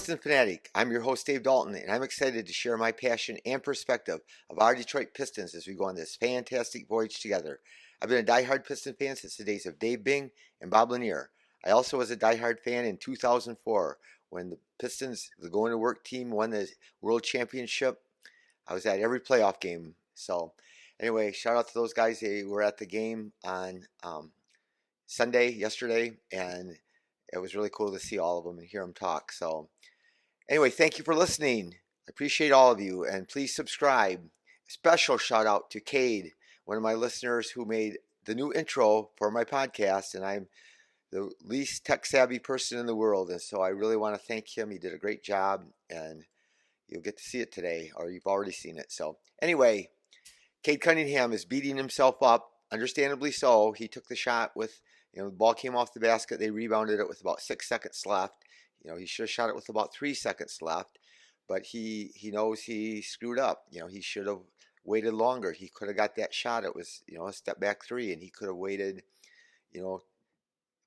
Piston Fanatic. I'm your host, Dave Dalton, and I'm excited to share my passion and perspective of our Detroit Pistons as we go on this fantastic voyage together. I've been a diehard Piston fan since the days of Dave Bing and Bob Lanier. I also was a diehard fan in 2004 when the Pistons, the going to work team, won the World Championship. I was at every playoff game. So, anyway, shout out to those guys. They were at the game on Sunday, yesterday, and it was really cool to see all of them and hear them talk. So, anyway, thank you for listening. I appreciate all of you, and please subscribe. Special shout out to Cade, one of my listeners who made the new intro for my podcast, and I'm the least tech savvy person in the world, and so I really want to thank him. He did a great job, and you'll get to see it today, or you've already seen it. So, anyway, Cade Cunningham is beating himself up, understandably so. He took the shot with, the ball came off the basket. They rebounded it with about 6 seconds left. He should have shot it with about 3 seconds left, but he knows he screwed up. He should have waited longer. He could have got that shot. It was, a step back three, and he could have waited, a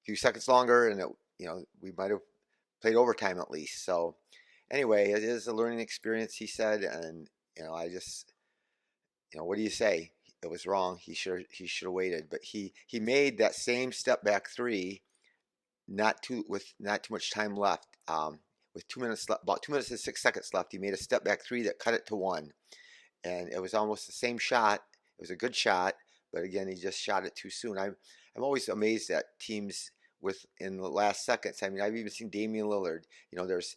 few seconds longer, and we might have played overtime at least. So, anyway, it is a learning experience, he said, and I just what do you say? It was wrong. He should have waited, but he made that same step back three, with not too much time left. With 2 minutes left, about 2 minutes and 6 seconds left, he made a step back three that cut it to one, and it was almost the same shot. It was a good shot, but again, he just shot it too soon. I'm always amazed at teams in the last seconds. I mean, I've even seen Damian Lillard. There's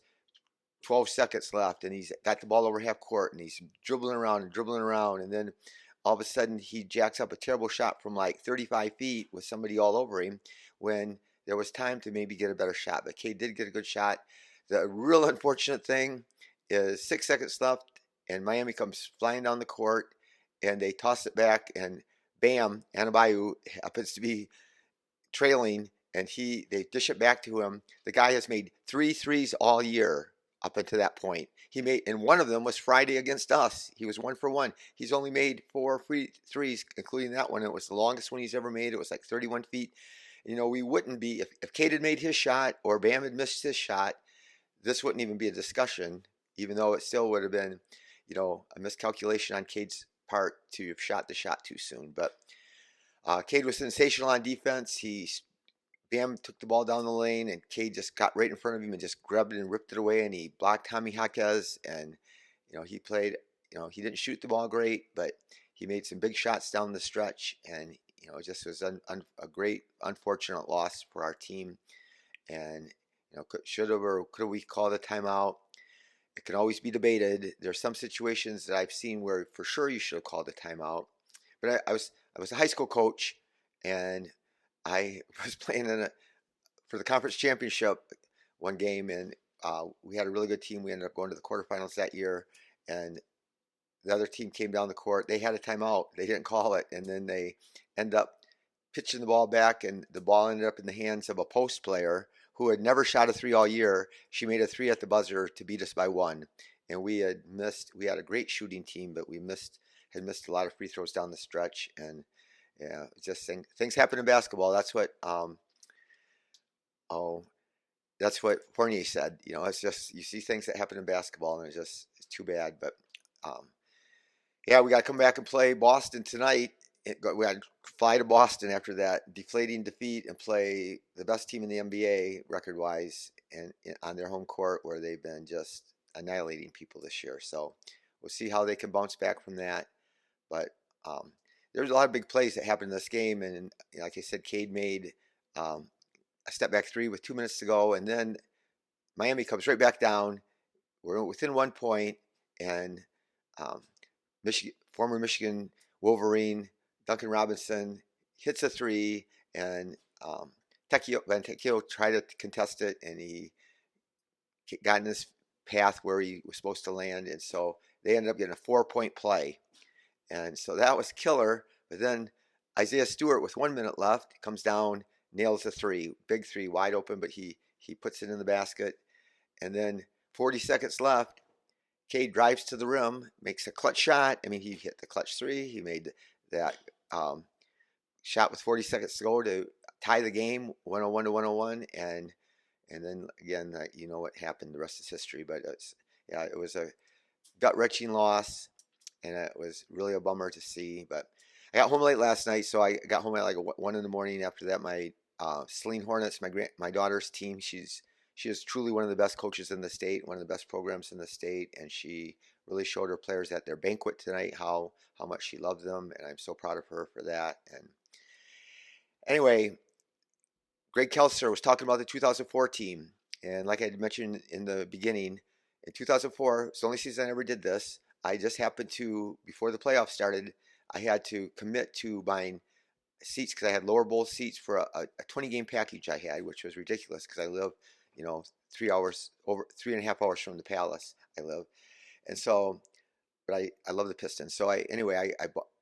12 seconds left, and he's got the ball over half court, and he's dribbling around, and then all of a sudden he jacks up a terrible shot from like 35 feet with somebody all over him when there was time to maybe get a better shot. But Cade did get a good shot. The real unfortunate thing is 6 seconds left, and Miami comes flying down the court, and they toss it back, and bam, Adebayo happens to be trailing, and they dish it back to him. The guy has made 3 threes all year up until that point. And one of them was Friday against us. He was 1 for 1. He's only made 4 free threes, including that one. It was the longest one he's ever made. It was like 31 feet. We wouldn't be, if Cade had made his shot or Bam had missed his shot, this wouldn't even be a discussion, even though it still would have been, a miscalculation on Cade's part to have shot the shot too soon. But Cade was sensational on defense. Bam took the ball down the lane, and Cade just got right in front of him and just grabbed it and ripped it away, and he blocked Tommy Jaquez, and he played. He didn't shoot the ball great, but he made some big shots down the stretch, and it just was a great unfortunate loss for our team. And should have or could have we called a timeout? It can always be debated. There's some situations that I've seen where for sure you should have called a timeout, but I was a high school coach, and I was playing for the conference championship one game, and we had a really good team. We ended up going to the quarterfinals that year, and the other team came down the court. They had a timeout. They didn't call it, and then they end up pitching the ball back, and the ball ended up in the hands of a post player who had never shot a three all year. She made a three at the buzzer to beat us by 1, and we had a great shooting team, but we had missed a lot of free throws down the stretch, and yeah, just things happen in basketball. That's what that's what Fournier said. It's just you see things that happen in basketball, and it's too bad. But yeah, we got to come back and play Boston tonight. We got to fly to Boston after that deflating defeat and play the best team in the NBA record-wise, and on their home court where they've been just annihilating people this year. So we'll see how they can bounce back from that. But there's a lot of big plays that happened in this game, and like I said, Cade made a step back three with 2 minutes to go, and then Miami comes right back down. We're within 1 point, and former Michigan Wolverine Duncan Robinson hits a three, and Tecchio tried to contest it, and he got in this path where he was supposed to land, and so they ended up getting a 4-point play. And so that was killer. But then Isaiah Stewart, with 1 minute left, comes down, nails a three, big three, wide open, but he puts it in the basket. And then 40 seconds left, Cade drives to the rim, makes a clutch shot. I mean, he hit the clutch three. He made that shot with 40 seconds to go to tie the game, 101 to 101. And And then again, you know what happened. The rest is history. But yeah, it was a gut-wrenching loss, and it was really a bummer to see. But I got home late last night, so I got home at like 1 in the morning. After that, my Celine Hornets, my daughter's team, she is truly one of the best coaches in the state, one of the best programs in the state, and she really showed her players at their banquet tonight how much she loved them, and I'm so proud of her for that. And anyway, Greg Kelser was talking about the 2004 team, and like I mentioned in the beginning, in 2004, it's the only season I ever did this. I just happened to, before the playoffs started, I had to commit to buying seats because I had lower bowl seats for a 20 game package I had, which was ridiculous because I live, 3 hours, over 3.5 hours from the Palace. I live, and so, but I love the Pistons. So I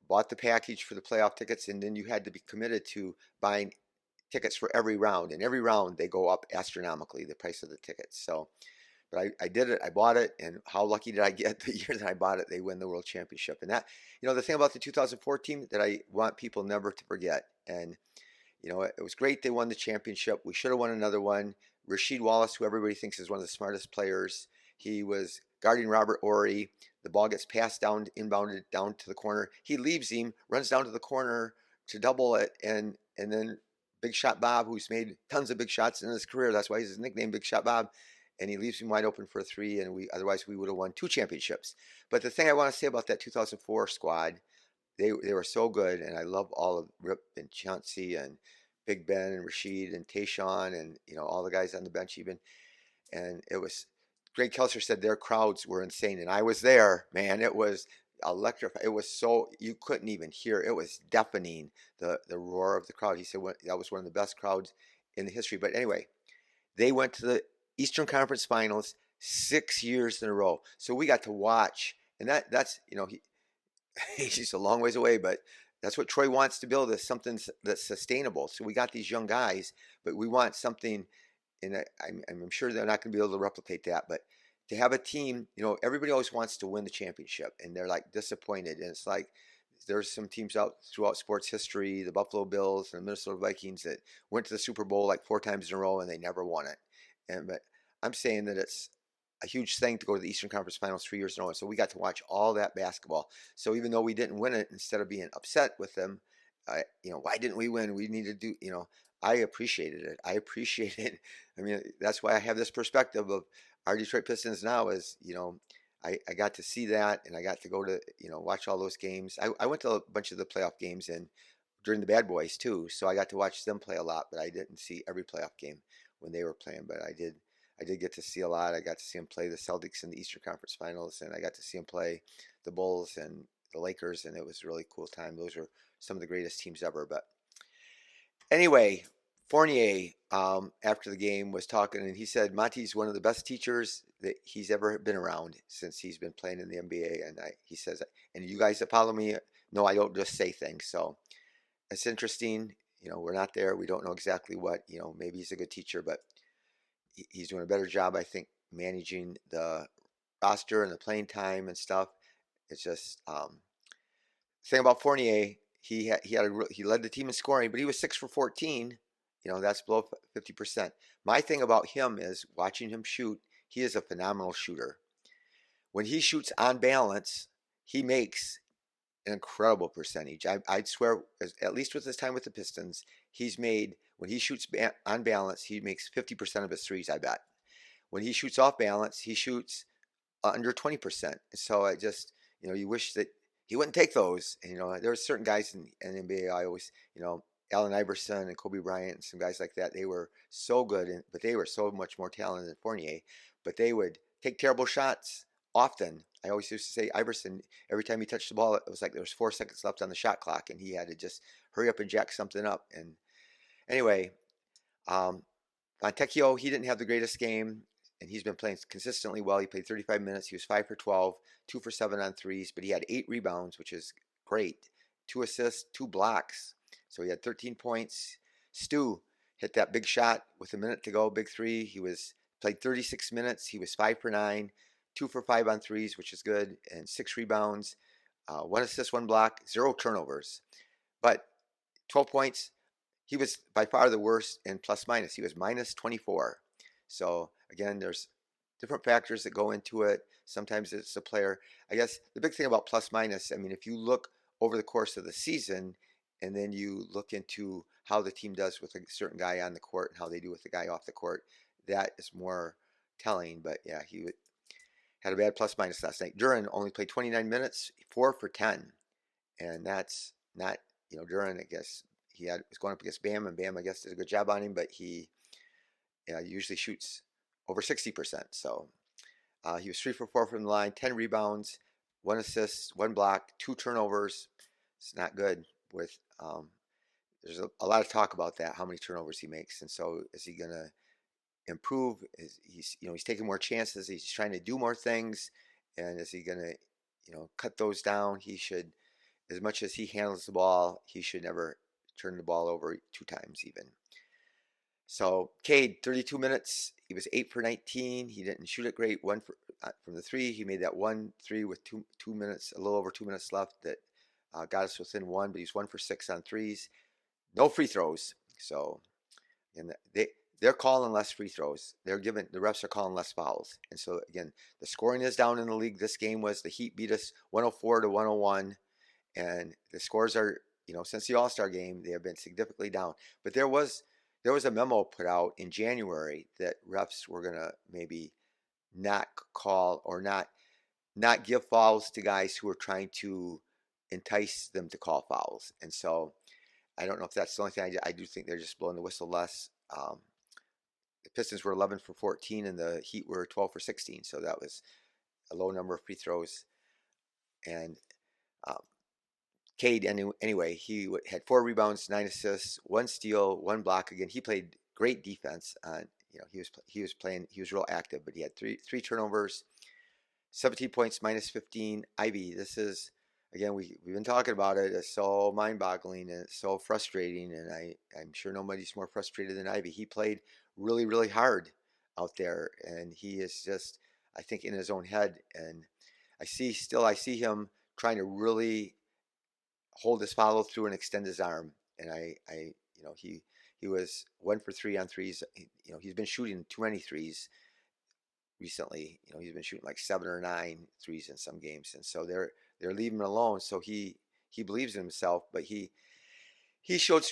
bought the package for the playoff tickets, and then you had to be committed to buying tickets for every round, and every round they go up astronomically, the price of the tickets. So, but I did it. I bought it, and how lucky did I get the year that I bought it? They win the world championship, and that, the thing about the 2004 team that I want people never to forget, and it was great they won the championship. We should have won another one. Rasheed Wallace, who everybody thinks is one of the smartest players, he was guarding Robert Ory. The ball gets passed down, inbounded down to the corner. He leaves him, runs down to the corner to double it, and then Big Shot Bob, who's made tons of big shots in his career, that's why he's his nickname, Big Shot Bob, and he leaves him wide open for a three, and we would have won two championships. But the thing I want to say about that 2004 squad, they were so good, and I love all of Rip and Chauncey and Big Ben and Rasheed and Tayshawn and all the guys on the bench even. And it was Greg Kelser said their crowds were insane, and I was there. Man, it was electric. It was so you couldn't even hear. It was deafening, the roar of the crowd. He said that was one of the best crowds in the history. But anyway, they went to the Eastern Conference Finals 6 years in a row. So we got to watch, and that's he's just a long ways away, but that's what Troy wants to build, is something that's sustainable. So we got these young guys, but we want something, and I'm sure they're not going to be able to replicate that, but to have a team, everybody always wants to win the championship, and they're like disappointed. And it's like there's some teams out throughout sports history, the Buffalo Bills and the Minnesota Vikings, that went to the Super Bowl like 4 times in a row and they never won it. But I'm saying that it's a huge thing to go to the Eastern Conference Finals 3 years in a row. So we got to watch all that basketball. So even though we didn't win it, instead of being upset with them, why didn't we win? We need to do, I appreciated it. I appreciate it. I mean, that's why I have this perspective of our Detroit Pistons now is, I got to see that, and I got to go to, watch all those games. I went to a bunch of the playoff games and during the Bad Boys too. So I got to watch them play a lot, but I didn't see every playoff game when they were playing, but I did get to see a lot. I got to see him play the Celtics in the Eastern Conference Finals, and I got to see him play the Bulls and the Lakers, and it was a really cool time. Those are some of the greatest teams ever. But anyway, Fournier, after the game, was talking, and he said Monty's one of the best teachers that he's ever been around since he's been playing in the NBA. And he says, and you guys that follow me know I don't just say things. So it's interesting. We're not there. We don't know exactly what, maybe he's a good teacher, but he's doing a better job, I think, managing the roster and the playing time and stuff. It's just thing about Fournier. He led the team in scoring, but he was 6 for 14. That's below 50%. My thing about him is watching him shoot. He is a phenomenal shooter. When he shoots on balance, he makes an incredible percentage. I'd swear, at least with his time with the Pistons, he's made, when he shoots on balance, he makes 50% of his threes, I bet. When he shoots off balance, he shoots under 20%. So I just, you wish that he wouldn't take those. And, there were certain guys in the NBA I always, Allen Iverson and Kobe Bryant and some guys like that, they were so good, but they were so much more talented than Fournier. But they would take terrible shots often. I always used to say Iverson, every time he touched the ball, it was like there was 4 seconds left on the shot clock, and he had to just hurry up and jack something up. And anyway, Fontecchio, he didn't have the greatest game, and he's been playing consistently well. He played 35 minutes. He was 5 for 12, 2 for 7 on threes, but he had 8 rebounds, which is great. 2 assists, 2 blocks. So he had 13 points. Stu hit that big shot with a minute to go, big three. Played 36 minutes. He was 5 for 9, 2 for 5 on threes, which is good, and 6 rebounds, 1 assist, 1 block, 0 turnovers. But 12 points. He was by far the worst in plus minus. He was minus 24. So again, there's different factors that go into it. Sometimes it's the player. I guess the big thing about plus minus, I mean, if you look over the course of the season and then you look into how the team does with a certain guy on the court and how they do with the guy off the court, that is more telling. But yeah, had a bad plus minus last night. Duran only played 29 minutes, 4 for 10, and that's not, Duran. I guess was going up against Bam, and Bam I guess did a good job on him, but he usually shoots over 60%. So he was 3 for 4 from the line, 10 rebounds, 1 assist, 1 block, 2 turnovers. It's not good. With there's a lot of talk about that, how many turnovers he makes, and so is he gonna improve? He's taking more chances. He's trying to do more things, and is he gonna cut those down? He should, as much as he handles the ball, he should never turn the ball over 2 times even. So Cade, 32 minutes. He was 8 for 19. He didn't shoot it great. One from the three. He made that 1 3 with 2 minutes, a little over 2 minutes left. That got us within one. But he's 1 for 6 on threes. No free throws. So, and they're calling less free throws. The refs are calling less fouls. And so again, the scoring is down in the league. This game was the Heat beat us 104 to 101, and the scores are, since the All-Star game, they have been significantly down. But there was a memo put out in January that refs were gonna maybe not call or not give fouls to guys who are trying to entice them to call fouls. And so I don't know if that's the only thing. I do think they're just blowing the whistle less. The Pistons were 11 for 14, and the Heat were 12 for 16. So that was a low number of free throws. And um, Cade, anyway, he had 4 rebounds, 9 assists, 1 steal, 1 block. Again, he played great defense. He was real active, but he had three turnovers, 17 points, -15. Ivy, this is, again, we've been talking about it. It's so mind-boggling and it's so frustrating, and I'm sure nobody's more frustrated than Ivy. He played really, really hard out there, and he is just, I think, in his own head. And I see him trying to really hold his follow through and extend his arm. And he was 1 for 3 on threes. He's been shooting too many threes recently. He's been shooting like 7 or 9 threes in some games, and so they're leaving him alone. So he believes in himself, but he showed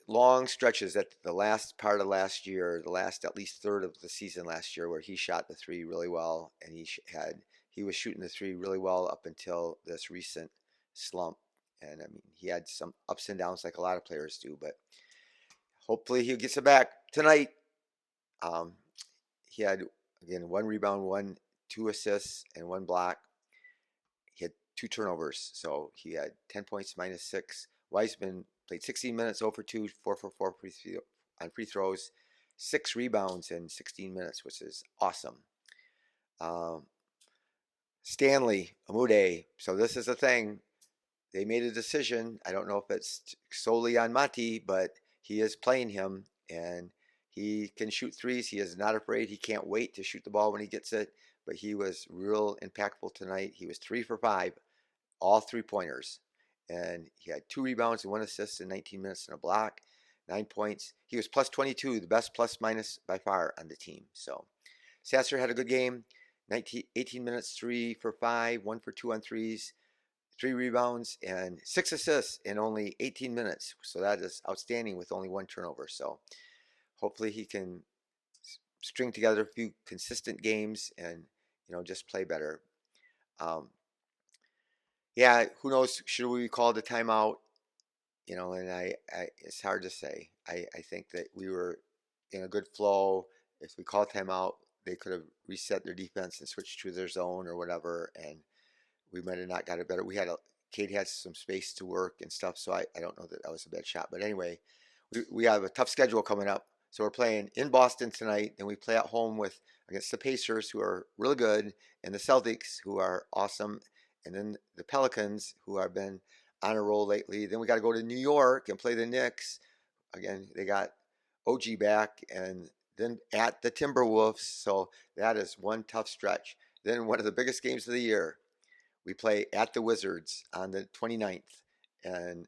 long stretches at the last part of last year, the last at least third of the season last year, where he shot the three really well, and he was shooting the three really well up until this recent slump. And I mean, he had some ups and downs like a lot of players do, but hopefully he gets it back tonight. Um, he had, again, 1 rebound, 2 assists, and 1 block. He had 2 turnovers, so he had 10 points, -6. Wiseman played 16 minutes, 0 for 2, 4 for 4 on free throws, 6 rebounds in 16 minutes, which is awesome. Stanley Amude. So this is a thing. They made a decision. I don't know if it's solely on Monty, but he is playing him, and he can shoot threes. He is not afraid. He can't wait to shoot the ball when he gets it. But he was real impactful tonight. He was 3 for 5, all 3-pointers. And he had 2 rebounds and 1 assist in 19 minutes and a block, 9 points. He was plus 22, the best plus minus by far on the team. So Sasser had a good game. 18 minutes, 3 for 5, 1 for 2 on threes, 3 rebounds, and 6 assists in only 18 minutes. So that is outstanding with only 1 turnover. So hopefully he can string together a few consistent games and just play better. Yeah, who knows? Should we call the timeout? And it's hard to say. I think that we were in a good flow. If we call timeout, they could have reset their defense and switched to their zone or whatever, and we might have not got it better. Cade had some space to work and stuff, so I don't know that was a bad shot. But anyway, we have a tough schedule coming up. So we're playing in Boston tonight, and we play at home against the Pacers, who are really good, and the Celtics, who are awesome, and then the Pelicans, who have been on a roll lately. Then we got to go to New York and play the Knicks. Again, they got OG back, and then at the Timberwolves. So that is one tough stretch. Then one of the biggest games of the year, we play at the Wizards on the 29th. And,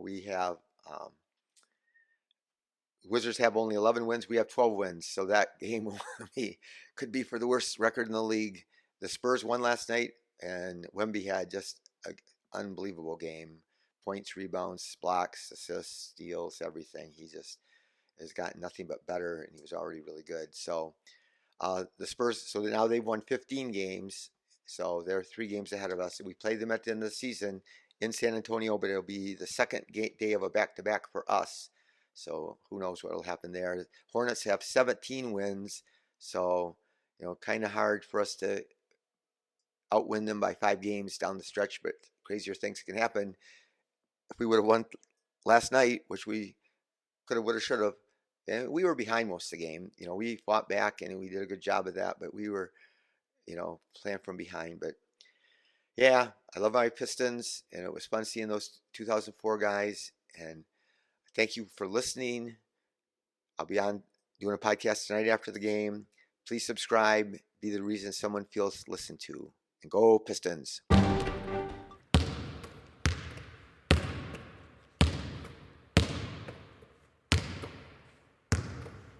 we have Wizards have only 11 wins. We have 12 wins. So that game could be for the worst record in the league. The Spurs won last night, and Wemby had just an unbelievable game. Points, rebounds, blocks, assists, steals, everything. He just has gotten nothing but better, and he was already really good. So the Spurs, so now they've won 15 games. So they're 3 games ahead of us. We played them at the end of the season in San Antonio, but it'll be the second day of a back-to-back for us. So who knows what will happen there. Hornets have 17 wins, so kind of hard for us to outwin them by 5 games down the stretch, but crazier things can happen. If we would have won last night, which we could have, would have, should have, and we were behind most of the game. We fought back and we did a good job of that, but we were, playing from behind. But yeah, I love my Pistons, and it was fun seeing those 2004 guys. And thank you for listening. I'll be on doing a podcast tonight after the game. Please subscribe, be the reason someone feels listened to, and go Pistons.